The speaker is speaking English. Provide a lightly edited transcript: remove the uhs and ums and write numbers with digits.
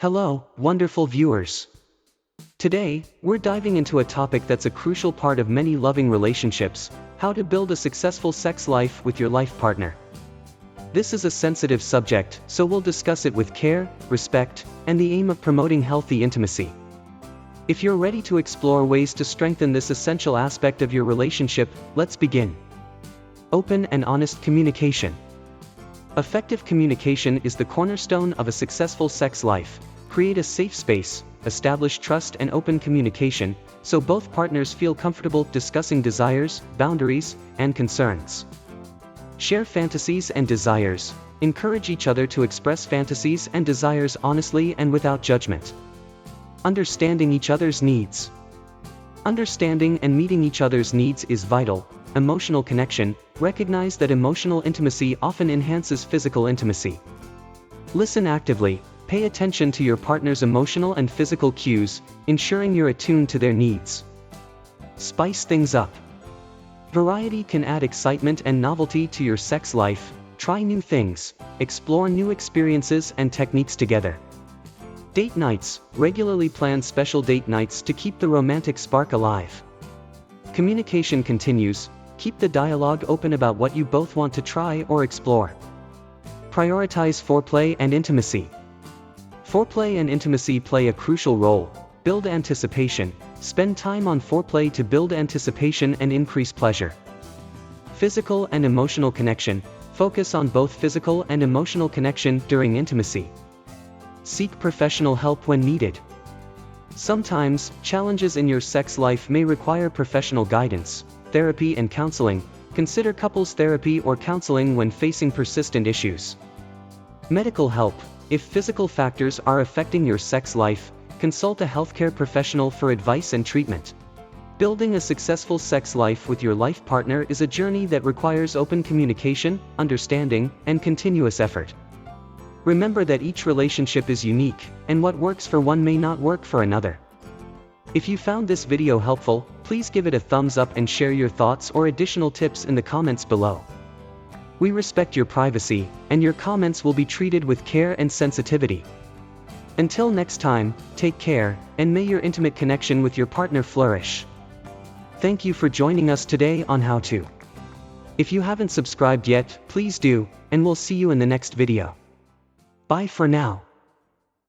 Hello, wonderful viewers. Today, we're diving into a topic that's a crucial part of many loving relationships: how to build a successful sex life with your life partner. This is a sensitive subject, so we'll discuss it with care, respect, and the aim of promoting healthy intimacy. If you're ready to explore ways to strengthen this essential aspect of your relationship, let's begin. Open and honest communication. Effective communication is the cornerstone of a successful sex life. Create a safe space, establish trust and open communication, so both partners feel comfortable discussing desires, boundaries, and concerns. Share fantasies and desires. Encourage each other to express fantasies and desires honestly and without judgment. Understanding each other's needs. Understanding and meeting each other's needs is vital. Emotional connection. Recognize that emotional intimacy often enhances physical intimacy. Listen actively. Pay attention to your partner's emotional and physical cues, ensuring you're attuned to their needs. Spice things up. Variety can add excitement and novelty to your sex life. Try new things, explore new experiences and techniques together. Date nights. Regularly plan special date nights to keep the romantic spark alive. Communication continues. Keep the dialogue open about what you both want to try or explore. Prioritize foreplay and intimacy. Foreplay and intimacy play a crucial role. Build anticipation. Spend time on foreplay to build anticipation and increase pleasure. Physical and emotional connection. Focus on both physical and emotional connection during intimacy. Seek professional help when needed. Sometimes, challenges in your sex life may require professional guidance, therapy and counseling. Consider couples therapy or counseling when facing persistent issues. Medical help. If physical factors are affecting your sex life, consult a healthcare professional for advice and treatment. Building a successful sex life with your life partner is a journey that requires open communication, understanding, and continuous effort. Remember that each relationship is unique, and what works for one may not work for another. If you found this video helpful, please give it a thumbs up and share your thoughts or additional tips in the comments below. We respect your privacy, and your comments will be treated with care and sensitivity. Until next time, take care, and may your intimate connection with your partner flourish. Thank you for joining us today on How To. If you haven't subscribed yet, please do, and we'll see you in the next video. Bye for now.